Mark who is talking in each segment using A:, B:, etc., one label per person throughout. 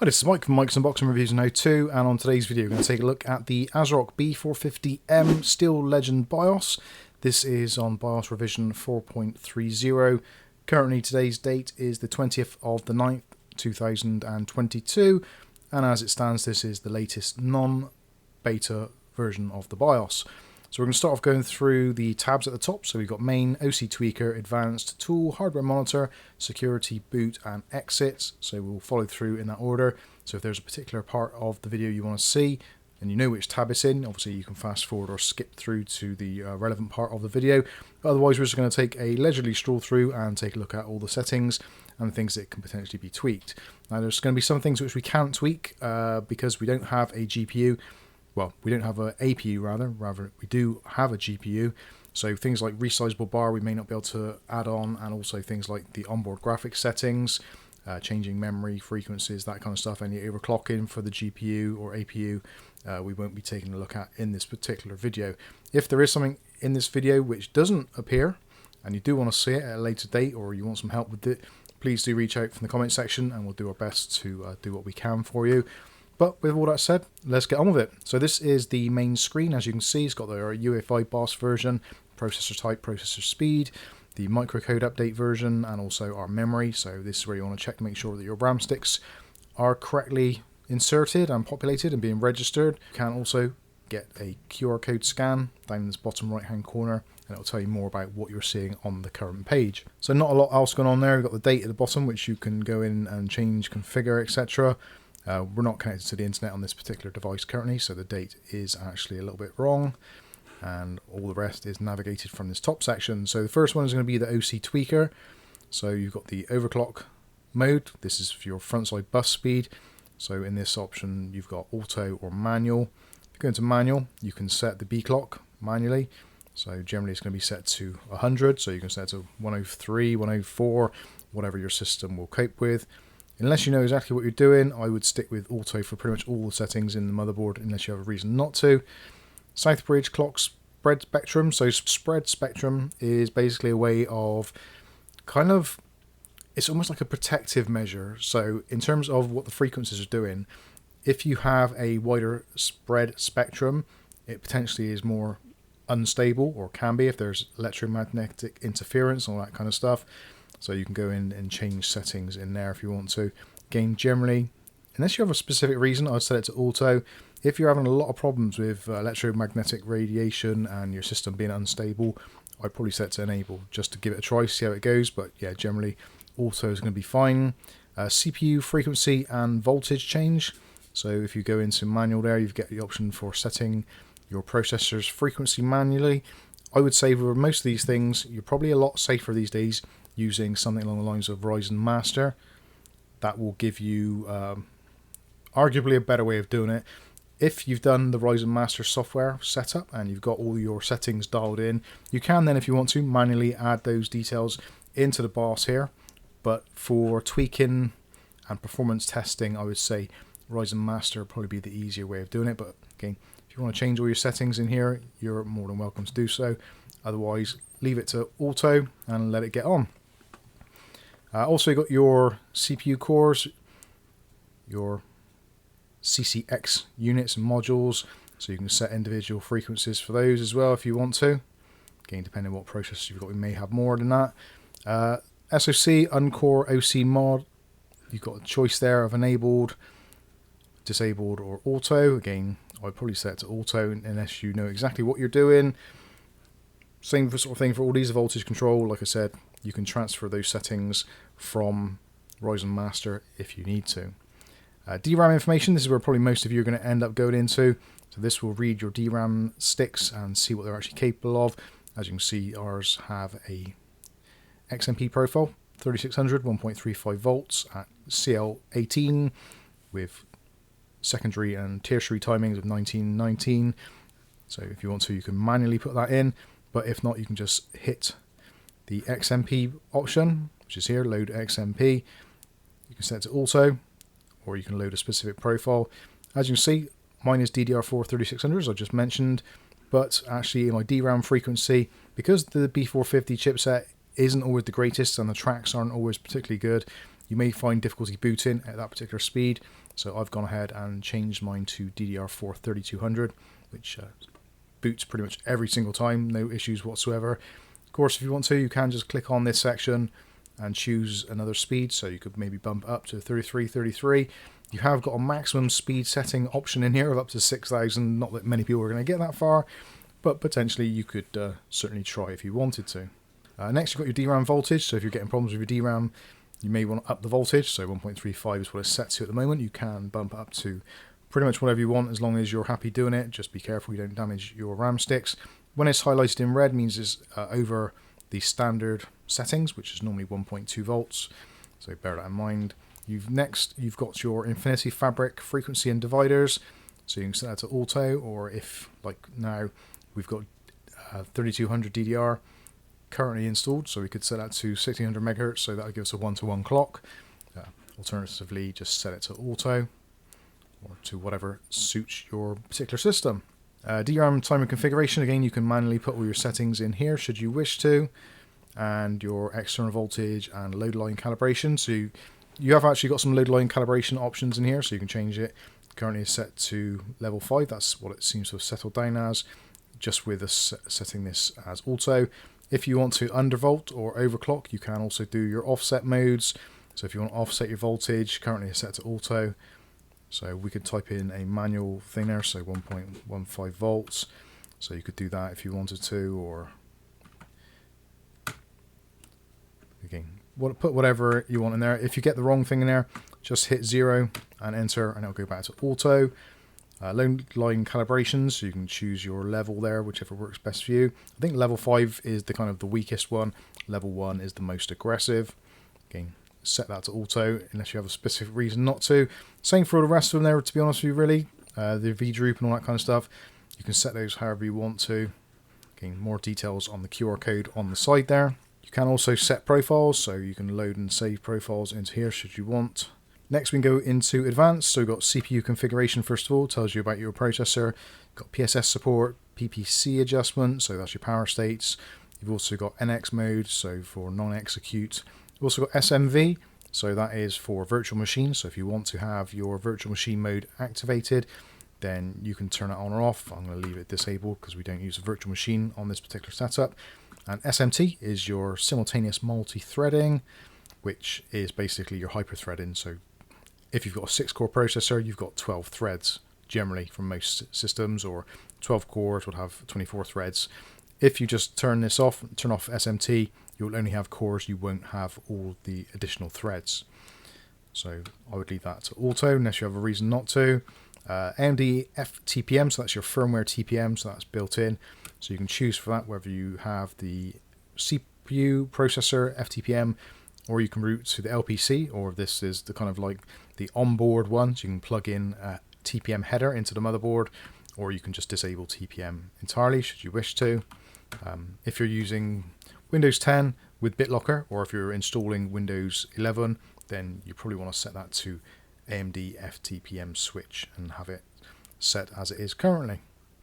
A: Hi, this is Mike from Mike's Unboxing Reviews and How2, and on today's video we're going to take a look at the Asrock B450M Steel Legend BIOS. This is on BIOS revision 4.30. Currently today's date is the 20th of the 9th, 2022, and as it stands this is the latest non-beta version of the BIOS. So we're going to start off going through the tabs at the top. So we've got Main, OC Tweaker, Advanced, Tool, Hardware Monitor, Security, Boot and Exit. So we'll follow through in that order. So if there's a particular part of the video you want to see and you know which tab it's in, obviously you can fast forward or skip through to the relevant part of the video. But otherwise we're just going to take a leisurely stroll through and take a look at all the settings and things that can potentially be tweaked. Now there's going to be some things which we can't tweak because we don't have a GPU. Well, we don't have an APU rather we do have a GPU. So things like resizeable bar we may not be able to add on, and also things like the onboard graphics settings, changing memory frequencies, that kind of stuff, any overclocking for the GPU or APU we won't be taking a look at in this particular video. If there is something in this video which doesn't appear and you do want to see it at a later date, or you want some help with it, please do reach out from the comment section and we'll do our best to do what we can for you. But with all that said, let's get on with it. So this is the main screen. As you can see, it's got the UEFI BIOS version, processor type, processor speed, the microcode update version, and also our memory. So this is where you want to check to make sure that your RAM sticks are correctly inserted and populated and being registered. You can also get a QR code scan down in this bottom right hand corner, and it'll tell you more about what you're seeing on the current page. So not a lot else going on there. We've got the date at the bottom, which you can go in and change, configure, etc. We're not connected to the internet on this particular device currently, so the date is actually a little bit wrong, and all the rest is navigated from this top section. So the first one is going to be the OC Tweaker. So you've got the overclock mode. This is for your front side bus speed. So in this option you've got auto or manual. If you go into manual, you can set the B clock manually. So generally it's going to be set to 100, so you can set it to 103, 104, whatever your system will cope with. Unless you know exactly what you're doing, I would stick with auto for pretty much all the settings in the motherboard, unless you have a reason not to. Southbridge clock spread spectrum. So spread spectrum is basically a way of it's almost like a protective measure. So in terms of what the frequencies are doing, if you have a wider spread spectrum, it potentially is more unstable, or can be if there's electromagnetic interference and all that kind of stuff. So you can go in and change settings in there if you want to. Again, generally, unless you have a specific reason, I'd set it to auto. If you're having a lot of problems with electromagnetic radiation and your system being unstable, I'd probably set it to enable just to give it a try, see how it goes. But yeah, generally auto is going to be fine. CPU frequency and voltage change. So if you go into manual there, you get the option for setting your processor's frequency manually. I would say for most of these things, you're probably a lot safer these days using something along the lines of Ryzen Master. That will give you arguably a better way of doing it. If you've done the Ryzen Master software setup and you've got all your settings dialed in, you can then, if you want to, manually add those details into the BIOS here. But for tweaking and performance testing, I would say Ryzen Master would probably be the easier way of doing it. But again, if you want to change all your settings in here, you're more than welcome to do so. Otherwise, leave it to auto and let it get on. Also, you've got your CPU cores, your CCX units and modules, so you can set individual frequencies for those as well if you want to. Again, depending on what processor you've got, we may have more than that. SoC, Uncore OC mod, you've got a choice there of enabled, disabled or auto. Again, I'd probably set it to auto unless you know exactly what you're doing. Same sort of thing for all these. Voltage control, like I said, you can transfer those settings from Ryzen Master if you need to. DRAM information, this is where probably most of you are going to end up going into. So this will read your DRAM sticks and see what they're actually capable of. As you can see, ours have a XMP profile, 3600, 1.35 volts at CL18 with secondary and tertiary timings of 1919. So if you want to, you can manually put that in, but if not, you can just hit the XMP option, which is here, load XMP. You can set it to auto, or you can load a specific profile. As you can see, mine is DDR4 3600, as I just mentioned, but actually in my DRAM frequency, because the B450 chipset isn't always the greatest and the tracks aren't always particularly good, You may find difficulty booting at that particular speed, so I've gone ahead and changed mine to DDR4 3200, which boots pretty much every single time, no issues whatsoever. Of course, if you want to, you can just click on this section and choose another speed, so you could maybe bump up to 33. You have got a maximum speed setting option in here of up to 6,000. Not that many people are going to get that far, but potentially you could certainly try if you wanted to. Next, you've got your DRAM voltage. So if you're getting problems with your DRAM, you may want to up the voltage. So 1.35 is what it's set to at the moment. You can bump up to pretty much whatever you want as long as you're happy doing it. Just be careful you don't damage your RAM sticks. When it's highlighted in red, means it's over the standard settings, which is normally 1.2 volts. So bear that in mind. Next, you've got your Infinity Fabric frequency and dividers. So you can set that to auto, or if, like now, we've got 3200 DDR currently installed, so we could set that to 1600 megahertz, so that would give us a 1-to-1 clock. Alternatively, just set it to auto, or to whatever suits your particular system. DRAM timer configuration, again, you can manually put all your settings in here should you wish to, and your external voltage and load line calibration. So you have actually got some load line calibration options in here, so you can change it. Currently it's set to level 5, that's what it seems to have settled down as, just with us setting this as auto. If you want to undervolt or overclock, you can also do your offset modes. So if you want to offset your voltage, currently it's set to auto. So we could type in a manual thing there, so 1.15 volts. So you could do that if you wanted to, or again, put whatever you want in there. If you get the wrong thing in there, just hit 0 and enter, and it'll go back to auto. Load line calibrations, so you can choose your level there, whichever works best for you. I think level 5 is the kind of the weakest one. Level 1 is the most aggressive. Again, set that to auto unless you have a specific reason not to. Same for all the rest of them there, to be honest with you, really. The V-droop and all that kind of stuff. You can set those however you want to. Again, more details on the QR code on the side there. You can also set profiles, so you can load and save profiles into here should you want. Next, we can go into advanced. So we've got CPU configuration first of all, tells you about your processor. You've got PSS support, PPC adjustment, so that's your power states. You've also got NX mode, so for non-execute. You've also got SMV, so that is for virtual machine. So if you want to have your virtual machine mode activated, then you can turn it on or off. I'm going to leave it disabled because we don't use a virtual machine on this particular setup. And SMT is your simultaneous multi-threading, which is basically your hyper-threading. So if you've got a 6-core processor, you've got 12 threads generally from most systems, or 12 cores would have 24 threads. If you just turn this off, turn off SMT, you'll only have cores, you won't have all the additional threads. So I would leave that to auto unless you have a reason not to. AMD FTPM, so that's your firmware TPM, so that's built in. So you can choose for that whether you have the CPU processor FTPM, or you can route to the LPC, or this is the kind of like the onboard one, so you can plug in a TPM header into the motherboard, or you can just disable TPM entirely should you wish to. If you're using Windows 10 with BitLocker, or if you're installing Windows 11, then you probably want to set that to AMD FTPM switch and have it set as it is currently.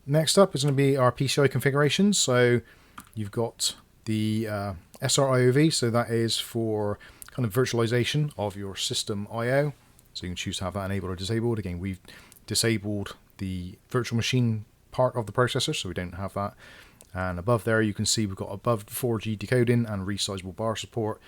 A: Next up is going to be our PCI configurations. So you've got the SRIOV, so that is for kind of virtualization of your system I/O. So you can choose to have that enabled or disabled. Again, we've disabled the virtual machine part of the processor, so we don't have that. And above there you can see we've got above 4G decoding and resizable bar support.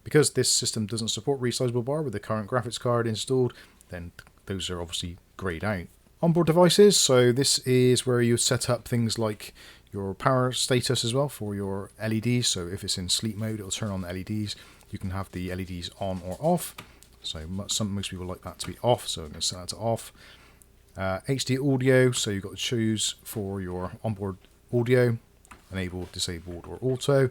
A: Because this system doesn't support resizable bar with the current graphics card installed, then those are obviously grayed out. Onboard devices, so this is where you set up things like your power status as well for your LEDs. So if it's in sleep mode, it'll turn on the LEDs. You can have the LEDs on or off. So most people like that to be off, so I'm going to set that to off. HD audio, so you've got to choose for your onboard audio, enabled, disabled, or auto.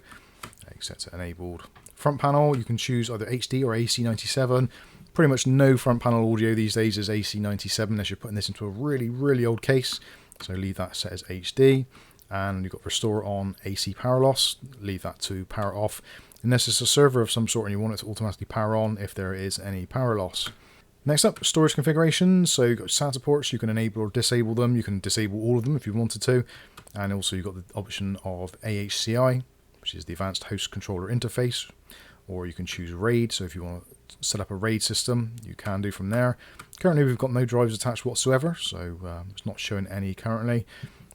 A: Set to enabled. Front panel, you can choose either HD or AC97. Pretty much no front panel audio these days is AC97 unless you're putting this into a really, really old case. So leave that set as HD. And you've got restore on AC power loss. Leave that to power off. Unless it's a server of some sort and you want it to automatically power on if there is any power loss. Next up, storage configuration. So you've got SATA ports, you can enable or disable them. You can disable all of them if you wanted to. And also you've got the option of AHCI, which is the Advanced Host Controller Interface, or you can choose RAID. So if you want to set up a RAID system, you can do from there. Currently we've got no drives attached whatsoever, so it's not showing any currently.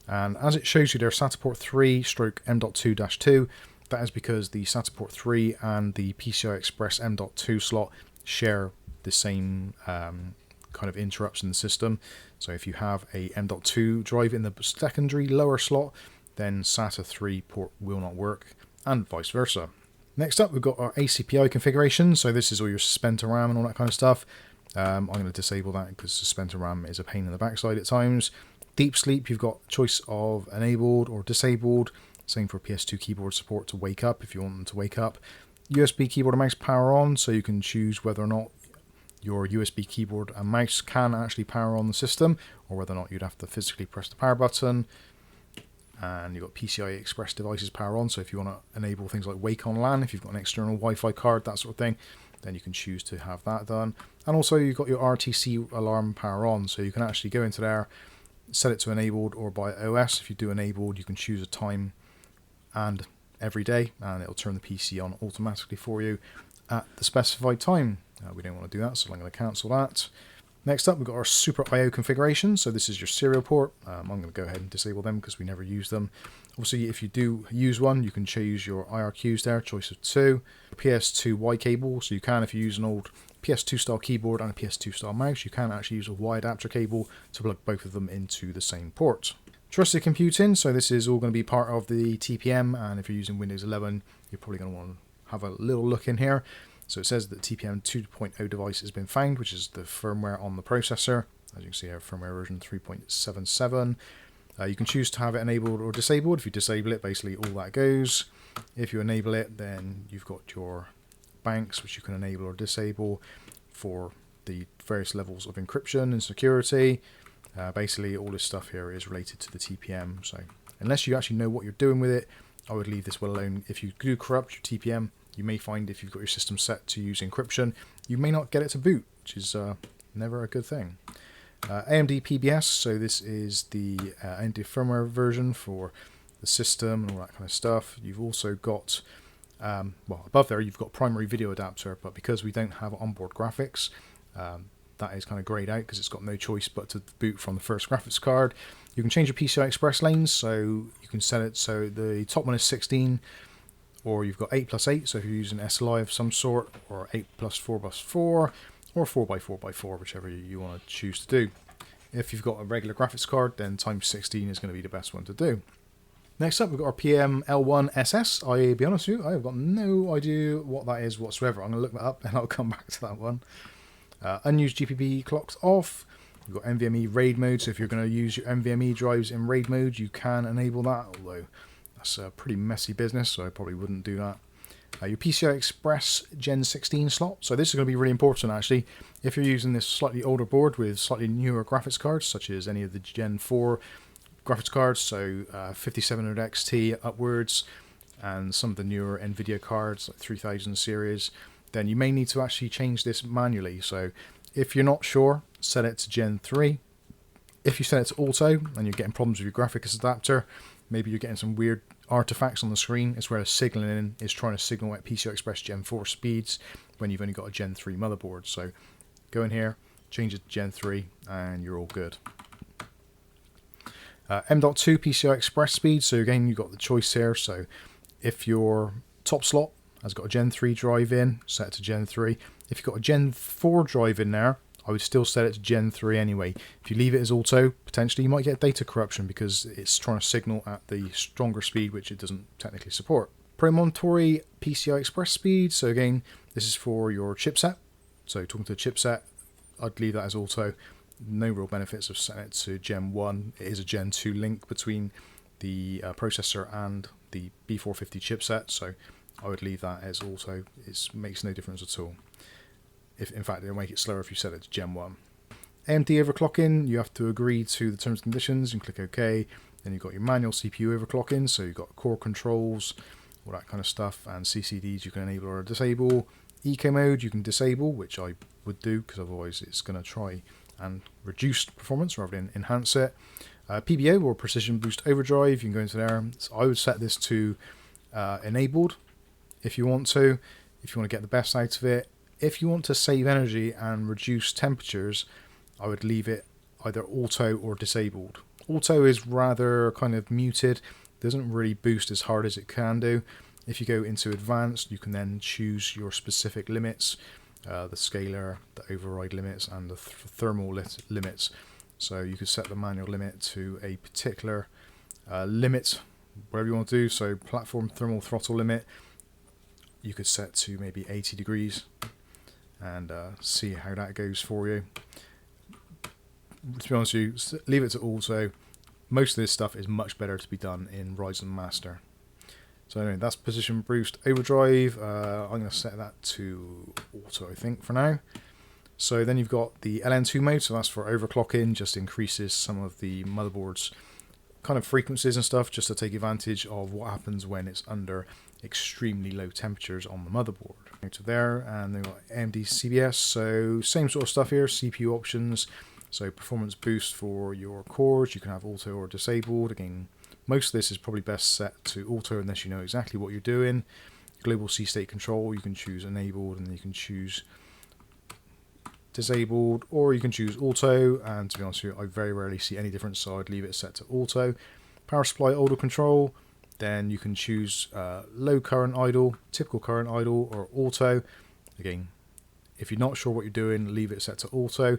A: And as it shows you there, SATA port 3/M.2-2, that is because the SATA port 3 and the PCI Express M.2 slot share the same kind of interrupts in the system. So if you have a M.2 drive in the secondary lower slot, then SATA 3 port will not work, and vice versa. Next up, we've got our ACPI configuration. So this is all your suspender RAM and all that kind of stuff. I'm going to disable that because suspender RAM is a pain in the backside at times. Deep sleep, you've got choice of enabled or disabled. Same for PS2 keyboard support to wake up if you want them to wake up. USB keyboard and mouse power on, so you can choose whether or not your USB keyboard and mouse can actually power on the system, or whether or not you'd have to physically press the power button. And you've got PCI Express devices power on, so if you want to enable things like Wake on LAN, if you've got an external Wi-Fi card, that sort of thing, then you can choose to have that done. And also you've got your RTC alarm power on, so you can actually go into there, set it to enabled or by OS. If you do enabled, you can choose a time and every day, and it'll turn the PC on automatically for you at the specified time. We don't want to do that, so I'm going to cancel that. Next up, we've got our Super I/O configuration. So this is your serial port. I'm going to go ahead and disable them because we never use them. Obviously, if you do use one, you can choose your IRQs there, choice of 2. PS2 Y cable, so you can, if you use an old PS2 style keyboard and a PS2 style mouse, you can actually use a Y adapter cable to plug both of them into the same port. Trusted computing, so this is all going to be part of the TPM, and if you're using Windows 11, you're probably going to want to have a little look in here. So it says that TPM 2.0 device has been found, which is the firmware on the processor. As you can see here, firmware version 3.77. You can choose to have it enabled or disabled. If you disable it, basically all that goes. If you enable it, then you've got your banks, which you can enable or disable for the various levels of encryption and security. Basically, all this stuff here is related to the TPM. So unless you actually know what you're doing with it, I would leave this well alone. If you do corrupt your TPM, you may find if you've got your system set to use encryption, you may not get it to boot, which is never a good thing. AMD PBS, so this is the AMD firmware version for the system and all that kind of stuff. You've also got, well, above there you've got primary video adapter, but because we don't have onboard graphics, that is kind of grayed out because it's got no choice but to boot from the first graphics card. You can change your PCI Express lanes, so you can set it so the top one is 16, or you've got 8+8, so if you're using SLI of some sort, or 8+4+4, or 4x4x4, whichever you want to choose to do. If you've got a regular graphics card, then times 16 is going to be the best one to do. Next up, we've got our PM-L1SS. I'll be honest with you, I've got no idea what that is whatsoever. I'm going to look that up and I'll come back to that one. Unused GPB clocked off. You've got NVMe RAID mode, so if you're going to use your NVMe drives in RAID mode, you can enable that, although that's a pretty messy business, so I probably wouldn't do that. Your PCI Express Gen 16 slot. So this is going to be really important, actually. If you're using this slightly older board with slightly newer graphics cards, such as any of the Gen 4 graphics cards, so 5700 XT upwards, and some of the newer NVIDIA cards, like 3000 series, then you may need to actually change this manually. So if you're not sure, set it to Gen 3. If you set it to Auto, and you're getting problems with your graphics adapter, maybe you're getting some weird artifacts on the screen, it's where the signaling is trying to signal at PCI Express Gen 4 speeds when you've only got a Gen 3 motherboard. So go in here, change it to Gen 3, and you're all good. M.2 PCI Express speed, so again you've got the choice here. So if your top slot has got a Gen 3 drive in, set it to Gen 3. If you've got a Gen 4 drive in there, I would still set it to Gen 3 anyway. If you leave it as auto, potentially you might get data corruption because it's trying to signal at the stronger speed, which it doesn't technically support. Promontory PCI Express speed, so again, this is for your chipset. So talking to the chipset, I'd leave that as auto. No real benefits of setting it to Gen 1. It is a Gen 2 link between the processor and the B450 chipset, so I would leave that as auto. It makes no difference at all. In fact, it'll make it slower if you set it to Gen 1. AMD overclocking, you have to agree to the terms and conditions and click OK. Then you've got your manual CPU overclocking, so you've got core controls, all that kind of stuff, and CCDs you can enable or disable. Eco mode you can disable, which I would do because otherwise it's going to try and reduce performance rather than enhance it. PBO, or Precision Boost Overdrive, you can go into there. So I would set this to enabled if you want to. if you want to get the best out of it. If you want to save energy and reduce temperatures, I would leave it either auto or disabled. Auto is rather kind of muted, doesn't really boost as hard as it can do. If you go into advanced, you can then choose your specific limits, the scalar, the override limits, and the thermal limits. So you could set the manual limit to a particular limit, whatever you want to do. So platform thermal throttle limit, you could set to maybe 80 degrees and see how that goes for you. To be honest with you, leave it to auto. Most of this stuff is much better to be done in Ryzen Master. So anyway, that's position boost overdrive. I'm going to set that to auto, I think, for now. So then you've got the LN2 mode, so that's for overclocking, just increases some of the motherboard's kind of frequencies and stuff, just to take advantage of what happens when it's under extremely low temperatures on the motherboard. To there, and then got AMD CBS, so same sort of stuff here, CPU options, so performance boost for your cores, you can have auto or disabled. Again, most of this is probably best set to auto unless you know exactly what you're doing. Global C state control, you can choose enabled, and then you can choose disabled, or you can choose auto, and to be honest with you, I very rarely see any difference, so I'd leave it set to auto. Power supply idle control, then you can choose low current idle, typical current idle, or auto. Again, if you're not sure what you're doing, leave it set to auto.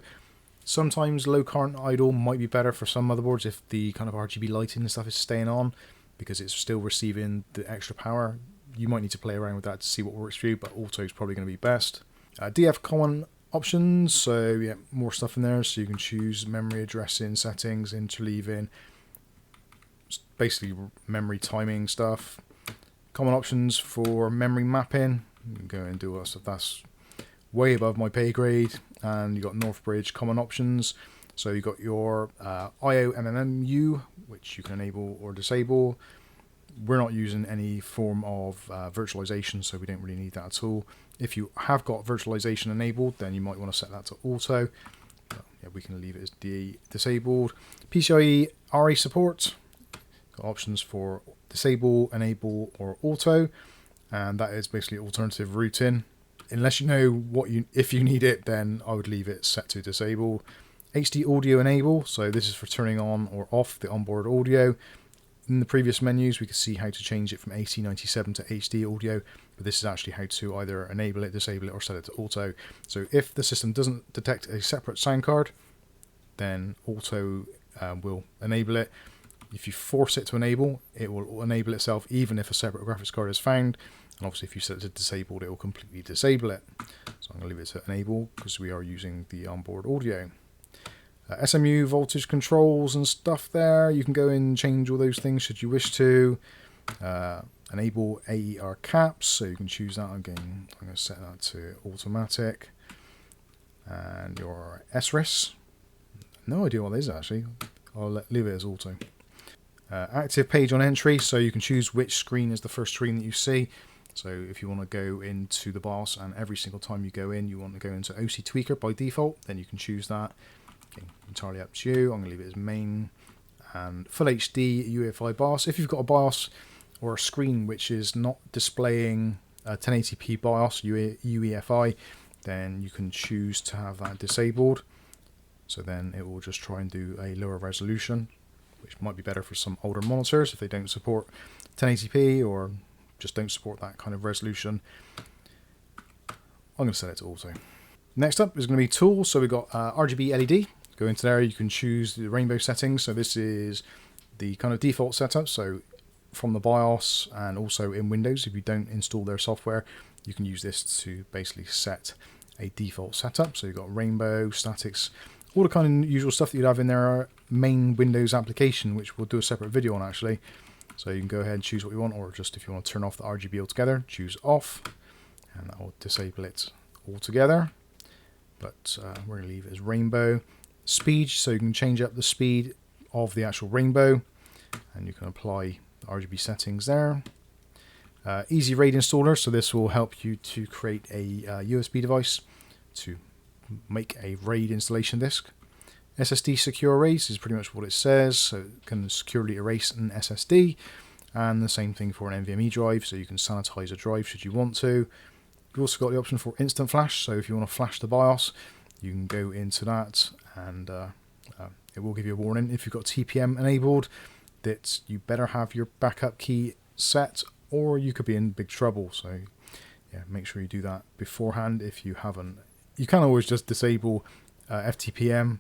A: Sometimes low current idle might be better for some motherboards if the kind of RGB lighting and stuff is staying on, because it's still receiving the extra power. You might need to play around with that to see what works for you, but auto is probably going to be best. DF common options, so yeah, more stuff in there, so you can choose memory addressing settings, interleaving, basically memory timing stuff. Common options for memory mapping, you can go and do all that stuff, that's way above my pay grade. And you got Northbridge common options, so you got your IO MMMU, which you can enable or disable. We're not using any form of virtualization, so we don't really need that at all. If you have got virtualization enabled, then you might want to set that to auto. Yeah, we can leave it as disabled. PCIe RA support, got options for disable, enable, or auto, and that is basically alternative routing. Unless you know if you need it, then I would leave it set to disable. HD audio enable, so this is for turning on or off the onboard audio. In the previous menus, we could see how to change it from AC97 to HD audio, but this is actually how to either enable it, disable it, or set it to auto. So if the system doesn't detect a separate sound card, then auto will enable it. If you force it to enable, it will enable itself even if a separate graphics card is found. And obviously if you set it to disabled, it will completely disable it. So I'm going to leave it to enable because we are using the onboard audio. SMU voltage controls and stuff there. You can go in and change all those things should you wish to. Enable AER caps, so you can choose that again. I'm going to set that to automatic. And your SRIS. No idea what that is actually. I'll leave it as auto. Active page on entry, so you can choose which screen is the first screen that you see. So if you want to go into the BIOS and every single time you go in you want to go into OC Tweaker by default, then you can choose that. Okay, entirely up to you. I'm going to leave it as main and full HD UEFI BIOS. If you've got a BIOS or a screen which is not displaying 1080p BIOS UEFI, then you can choose to have that disabled. So then it will just try and do a lower resolution, which might be better for some older monitors if they don't support 1080p or just don't support that kind of resolution. I'm going to set it to auto. Next up is going to be tools. So we've got RGB LED. Go into there, you can choose the rainbow settings. So this is the kind of default setup. So from the BIOS and also in Windows, if you don't install their software, you can use this to basically set a default setup. So you've got rainbow, statics, all the kind of usual stuff that you'd have in their main Windows application, which we'll do a separate video on actually. So you can go ahead and choose what you want, or just if you want to turn off the RGB altogether, choose off, and that will disable it altogether. But we're going to leave it as rainbow. Speed, so you can change up the speed of the actual rainbow, and you can apply the RGB settings there. Easy RAID installer, so this will help you to create a USB device to make a RAID installation disk. SSD secure erase is pretty much what it says, so it can securely erase an SSD, and the same thing for an NVMe drive, so you can sanitize a drive should you want to. We've also got the option for instant flash, so if you want to flash the BIOS, you can go into that, and it will give you a warning if you've got TPM enabled that you better have your backup key set, or you could be in big trouble. So yeah, make sure you do that beforehand if you haven't. You can always just disable FTPM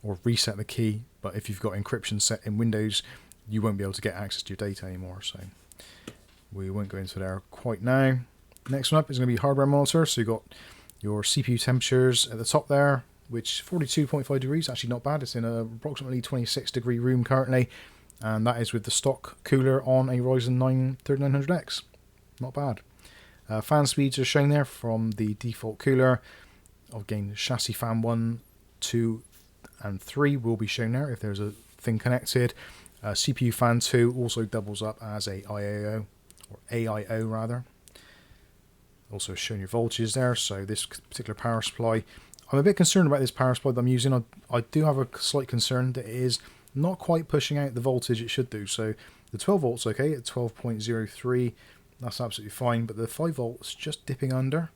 A: or reset the key, but if you've got encryption set in Windows, you won't be able to get access to your data anymore, so we won't go into there quite now. Next one up is going to be hardware monitor. So you've got your CPU temperatures at the top there, which 42.5 degrees, actually not bad. It's in a approximately 26 degree room currently, and that is with the stock cooler on a Ryzen 9 3900X. Not bad. Fan speeds are shown there from the default cooler. Again, chassis fan 1, 2 and 3 will be shown there if there's a thing connected. CPU fan 2 also doubles up as a IAO, or AIO rather. Also showing your voltages there. So this particular power supply, I'm a bit concerned about this power supply that I'm using. I do have a slight concern that it is not quite pushing out the voltage it should do. So the 12 volts okay at 12.03, that's absolutely fine, but the 5 volts just dipping under.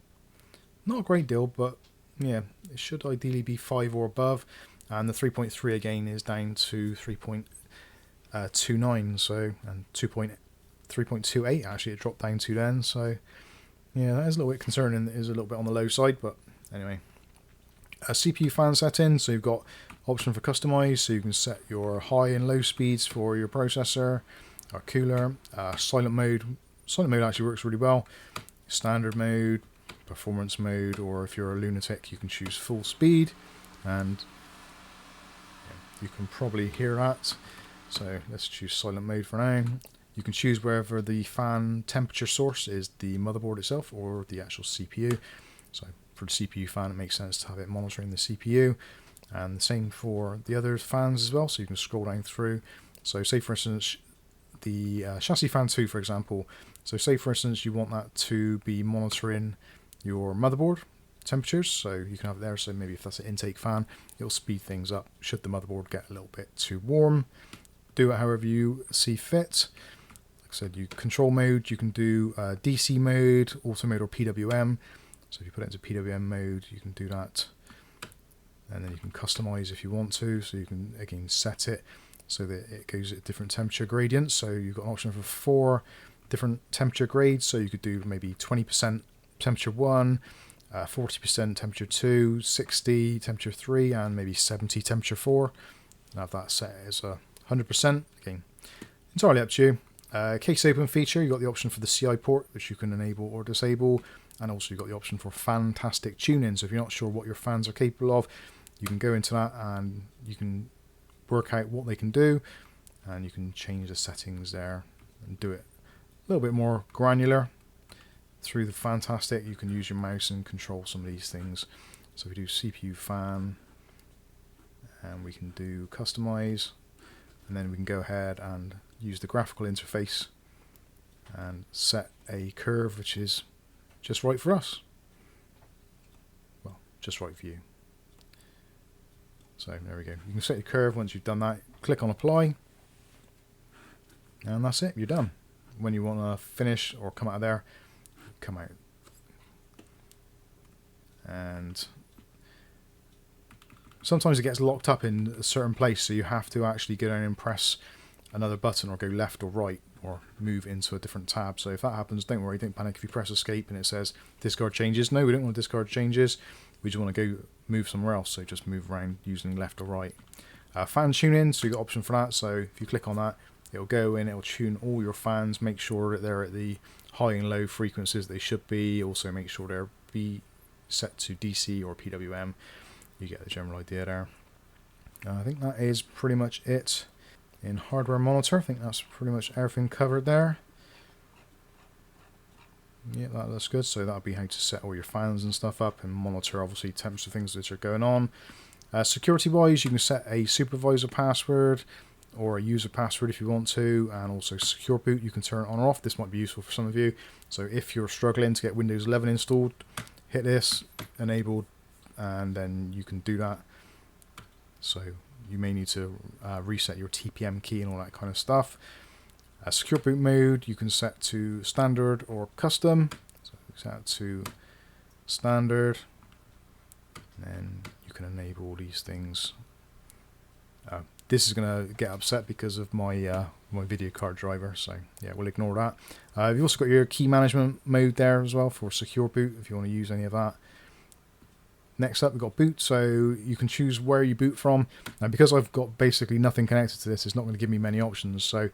A: Not a great deal, but yeah, it should ideally be 5 or above. And the 3.3 again is down to 3.29, so, and 3.28 actually it dropped down to then. So yeah, that is a little bit concerning. It is a little bit on the low side, but anyway. A CPU fan setting, so you've got option for customize, so you can set your high and low speeds for your processor or cooler. Silent mode actually works really well. Standard mode, performance mode, or if you're a lunatic you can choose full speed, and you can probably hear that. So let's choose silent mode for now. You can choose wherever the fan temperature source is, the motherboard itself or the actual CPU. So for the CPU fan, it makes sense to have it monitoring the CPU, and the same for the other fans as well. So you can scroll down through. So say for instance the chassis fan 2 for example. So say for instance you want that to be monitoring your motherboard temperatures, so you can have it there. So maybe if that's an intake fan, it'll speed things up should the motherboard get a little bit too warm. Do it however you see fit. Like I said, you control mode, you can do DC mode, auto mode, or PWM. So if you put it into PWM mode, you can do that, and then you can customize if you want to. So you can again set it so that it goes at different temperature gradients. So you've got an option for 4 different temperature grades. So you could do maybe 20% temperature 1, 40% temperature 2, 60 temperature 3, and maybe 70 temperature 4. And have that set as 100%. Again, entirely up to you. Case open feature, you've got the option for the CI port, which you can enable or disable, and also you've got the option for fantastic tuning. So if you're not sure what your fans are capable of, you can go into that and you can work out what they can do, and you can change the settings there and do it a little bit more granular through the fantastic. You can use your mouse and control some of these things. So we do CPU fan, and we can do customize, and then we can go ahead and use the graphical interface and set a curve which is just right for us. Well, just right for you. So there we go. You can set your curve. Once you've done that, click on apply, and that's it, you're done. When you want to finish or come out of there, come out. And sometimes it gets locked up in a certain place, so you have to actually go down and press another button or go left or right or move into a different tab. So if that happens, don't worry, don't panic if you press escape and it says discard changes. No, we don't want to discard changes. We just want to go move somewhere else, so just move around using left or right. Fan tune in, so you've got option for that. So if you click on that, it'll go in, it'll tune all your fans, make sure that they're at the high and low frequencies they should be. Also make sure they're set to DC or PWM. You get the general idea there. I think that is pretty much it in hardware monitor. I think that's pretty much everything covered there. Yeah, that looks good. So that'll be how to set all your fans and stuff up and monitor obviously temperature things that are going on. Security wise, you can set a supervisor password or a user password if you want to, and also secure boot you can turn on or off. This might be useful for some of you. So if you're struggling to get Windows 11 installed, hit this, enabled, and then you can do that. So you may need to reset your TPM key and all that kind of stuff. Secure boot mode you can set to standard or custom. So set to standard, and then you can enable these things. This is going to get upset because of my my video card driver, so yeah, we'll ignore that. You've also got your key management mode there as well for secure boot if you want to use any of that. Next up, we've got boot, so you can choose where you boot from. Now, because I've got basically nothing connected to this, it's not going to give me many options. So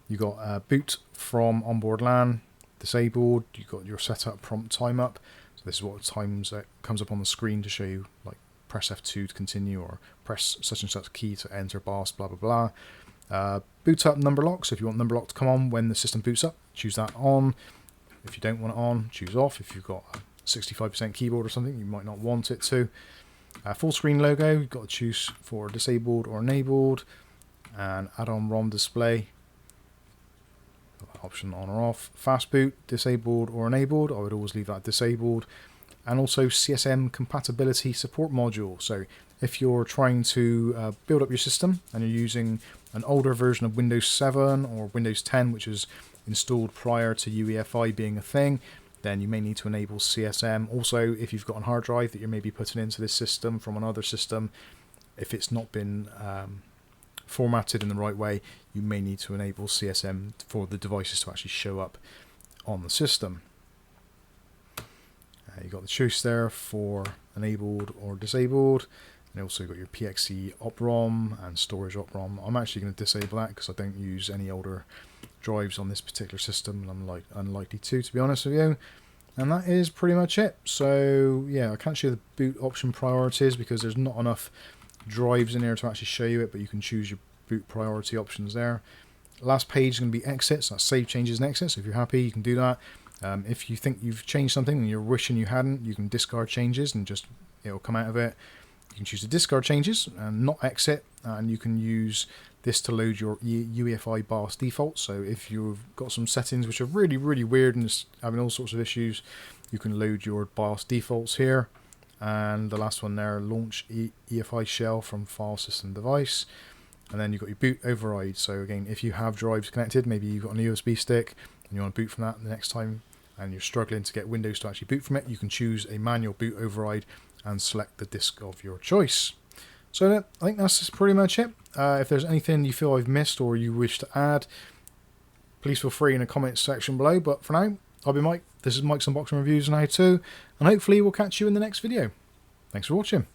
A: you've got boot from onboard LAN, disabled. You've got your setup prompt time up. So this is what times comes up on the screen to show you, like press F2 to continue, or press such and such key to enter BIOS, blah blah blah. Boot up number lock, so if you want number lock to come on when the system boots up, choose that on. If you don't want it on, choose off. If you've got 65% keyboard or something, you might not want it to. Full screen logo, you've got to choose for disabled or enabled, and add-on ROM display, option on or off. Fast boot, disabled or enabled, I would always leave that disabled. And also CSM compatibility support module, so if you're trying to build up your system and you're using an older version of Windows 7 or Windows 10, which is installed prior to UEFI being a thing, then you may need to enable CSM. Also, if you've got a hard drive that you're maybe putting into this system from another system, if it's not been formatted in the right way, you may need to enable CSM for the devices to actually show up on the system. You've got the choice there for enabled or disabled, and also got your PXE OP-ROM and storage OP-ROM. I'm actually going to disable that because I don't use any older drives on this particular system, and I'm unlikely to be honest with you. And that is pretty much it. So yeah, I can't show the boot option priorities because there's not enough drives in here to actually show you it, but you can choose your boot priority options there. Last page is going to be exits, that's save changes and exits. So if you're happy, you can do that. If you think you've changed something and you're wishing you hadn't, you can discard changes and just it'll come out of it. You can choose to discard changes and not exit, and you can use this to load your UEFI BIOS defaults. So if you've got some settings which are really weird and just having all sorts of issues, you can load your BIOS defaults here. And the last one there, launch EFI shell from file system device. And then you've got your boot override. So again, if you have drives connected, maybe you've got an USB stick and you want to boot from that the next time and you're struggling to get Windows to actually boot from it, you can choose a manual boot override and select the disk of your choice. So I think that's pretty much it. If there's anything you feel I've missed or you wish to add, please feel free in the comments section below. But for now, I'll be Mike. This is Mike's Unboxing Reviews and How To, and hopefully we'll catch you in the next video. Thanks for watching.